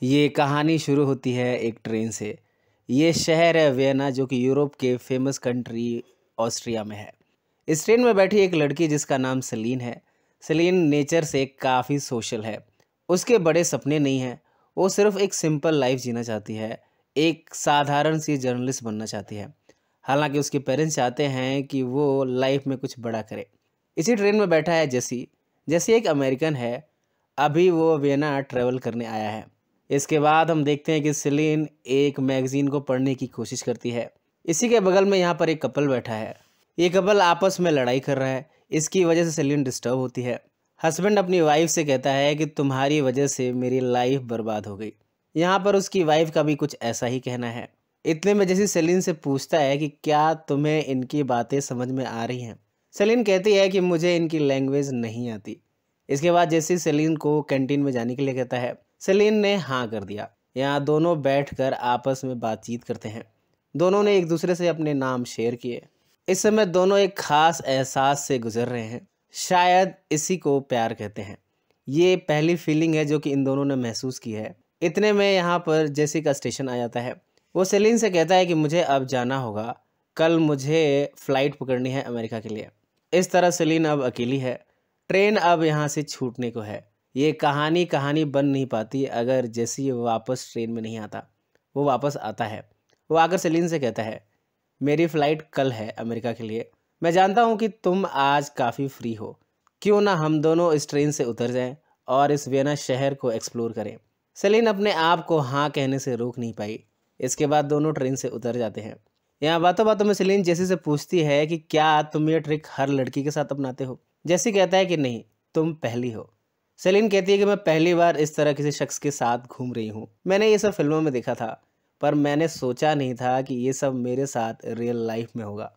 ये कहानी शुरू होती है एक ट्रेन से। ये शहर है वियना जो कि यूरोप के फेमस कंट्री ऑस्ट्रिया में है। इस ट्रेन में बैठी एक लड़की जिसका नाम सेलीन है। सेलीन नेचर से काफ़ी सोशल है। उसके बड़े सपने नहीं हैं। वो सिर्फ एक सिंपल लाइफ जीना चाहती है। एक साधारण सी जर्नलिस्ट बनना चाहती है। हालांकि उसके पेरेंट्स चाहते हैं कि वो लाइफ में कुछ बड़ा करे। इसी ट्रेन में बैठा है जेसी। जेसी एक अमेरिकन है। अभी वो वियना ट्रैवल करने आया है। इसके बाद हम देखते हैं कि सेलीन एक मैगज़ीन को पढ़ने की कोशिश करती है। इसी के बगल में यहाँ पर एक कपल बैठा है। ये कपल आपस में लड़ाई कर रहा है। इसकी वजह से सेलीन डिस्टर्ब होती है। हस्बैंड अपनी वाइफ से कहता है कि तुम्हारी वजह से मेरी लाइफ बर्बाद हो गई। यहाँ पर उसकी वाइफ का भी कुछ ऐसा ही कहना है। इतने में जैसे सेलीन से पूछता है कि क्या तुम्हें इनकी बातें समझ में आ रही हैं। सेलीन कहती है कि मुझे इनकी लैंग्वेज नहीं आती। इसके बाद जैसे सेलीन को कैंटीन में जाने के लिए कहता है। सेलीन ने हाँ कर दिया। यहाँ दोनों बैठकर आपस में बातचीत करते हैं। दोनों ने एक दूसरे से अपने नाम शेयर किए। इस समय दोनों एक खास एहसास से गुजर रहे हैं। शायद इसी को प्यार कहते हैं। ये पहली फीलिंग है जो कि इन दोनों ने महसूस की है। इतने में यहाँ पर जेसी का स्टेशन आ जाता है। वो सेलीन से कहता है कि मुझे अब जाना होगा। कल मुझे फ़्लाइट पकड़नी है अमेरिका के लिए। इस तरह सेलीन अब अकेली है। ट्रेन अब यहाँ से छूटने को है। ये कहानी बन नहीं पाती अगर जेसी वापस ट्रेन में नहीं आता। वो वापस आता है। वो आकर सेलीन से कहता है, मेरी फ़्लाइट कल है अमेरिका के लिए। मैं जानता हूँ कि तुम आज काफ़ी फ्री हो। क्यों ना हम दोनों इस ट्रेन से उतर जाएं और इस वियना शहर को एक्सप्लोर करें। सेलीन अपने आप को हाँ कहने से रोक नहीं पाई। इसके बाद दोनों ट्रेन से उतर जाते हैं। यहाँ बातों बातों में सेलीन जेसी से पूछती है कि क्या तुम ये ट्रिक हर लड़की के साथ अपनाते हो। जेसी कहता है कि नहीं, तुम पहली हो। सेलीन कहती है कि मैं पहली बार इस तरह किसी शख्स के साथ घूम रही हूँ। मैंने ये सब फिल्मों में देखा था, पर मैंने सोचा नहीं था कि ये सब मेरे साथ रियल लाइफ में होगा।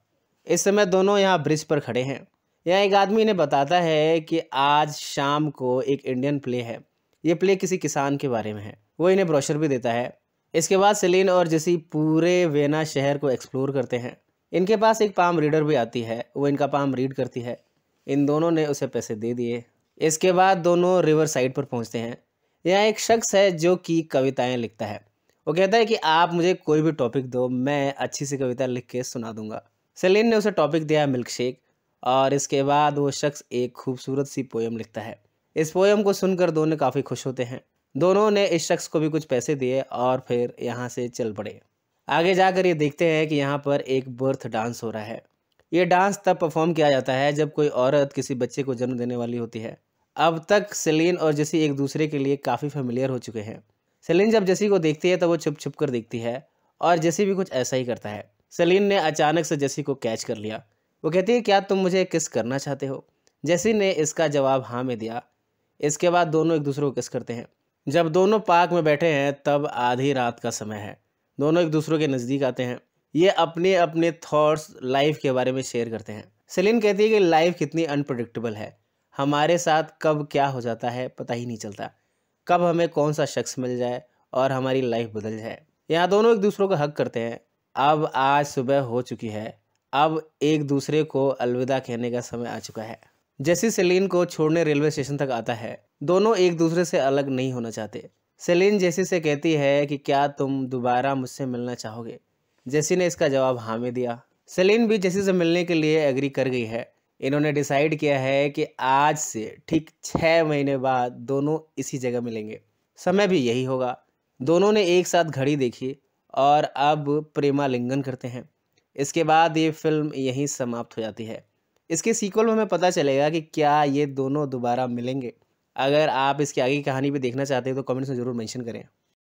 इस समय दोनों यहाँ ब्रिज पर खड़े हैं। यहाँ एक आदमी इन्हें बताता है कि आज शाम को एक इंडियन प्ले है। ये प्ले किसी किसान के बारे में है। वो इन्हें ब्रोशर भी देता है। इसके बाद सेलीन और जेसी पूरे वियना शहर को एक्सप्लोर करते हैं। इनके पास एक पाम रीडर भी आती है। वो इनका पाम रीड करती है। इन दोनों ने उसे पैसे दे दिए। इसके बाद दोनों रिवर साइड पर पहुंचते हैं। यहाँ एक शख्स है जो कि कविताएं लिखता है। वो कहता है कि आप मुझे कोई भी टॉपिक दो, मैं अच्छी सी कविता लिख के सुना दूंगा। सेलीन ने उसे टॉपिक दिया मिल्क शेक। और इसके बाद वो शख्स एक खूबसूरत सी पोयम लिखता है। इस पोयम को सुनकर दोनों काफ़ी खुश होते हैं। दोनों ने इस शख्स को भी कुछ पैसे दिए और फिर यहाँ से चल पड़े। आगे जाकर ये देखते हैं कि यहाँ पर एक बर्थ डांस हो रहा है। ये डांस तब परफॉर्म किया जाता है जब कोई औरत किसी बच्चे को जन्म देने वाली होती है। अब तक सेलीन और जेसी एक दूसरे के लिए काफ़ी फेमिलियर हो चुके हैं। सेलीन जब जेसी को देखती है तो वो छुप छुप कर देखती है और जेसी भी कुछ ऐसा ही करता है। सेलीन ने अचानक से जेसी को कैच कर लिया। वो कहती है, क्या तुम मुझे किस करना चाहते हो। जेसी ने इसका जवाब हाँ में दिया। इसके बाद दोनों एक दूसरे को किस करते हैं। जब दोनों पार्क में बैठे हैं तब आधी रात का समय है। दोनों एक दूसरे के नज़दीक आते हैं। ये अपने अपने थॉट्स लाइफ के बारे में शेयर करते हैं। सेलीन कहती है कि लाइफ कितनी अनप्रडिक्टेबल है। हमारे साथ कब क्या हो जाता है पता ही नहीं चलता। कब हमें कौन सा शख्स मिल जाए और हमारी लाइफ बदल जाए। यहाँ दोनों एक दूसरे को हक करते हैं। अब आज सुबह हो चुकी है। अब एक दूसरे को अलविदा कहने का समय आ चुका है। जैसे सेलीन को छोड़ने रेलवे स्टेशन तक आता है, दोनों एक दूसरे से अलग नहीं होना चाहते। सेलीन जेसी से कहती है कि क्या तुम दोबारा मुझसे मिलना चाहोगे। जेसी ने इसका जवाब हाँ में दिया। सेलीन भी जेसी से मिलने के लिए एग्री कर गई है। इन्होंने डिसाइड किया है कि आज से ठीक 6 महीने बाद दोनों इसी जगह मिलेंगे। समय भी यही होगा। दोनों ने एक साथ घड़ी देखी और अब प्रेमालिंगन करते हैं। इसके बाद ये फिल्म यहीं समाप्त हो जाती है। इसके सीक्वल में हमें पता चलेगा कि क्या ये दोनों दोबारा मिलेंगे। अगर आप इसकी आगे की कहानी भी देखना चाहते हैं तो कमेंट्स में ज़रूर मेंशन करें।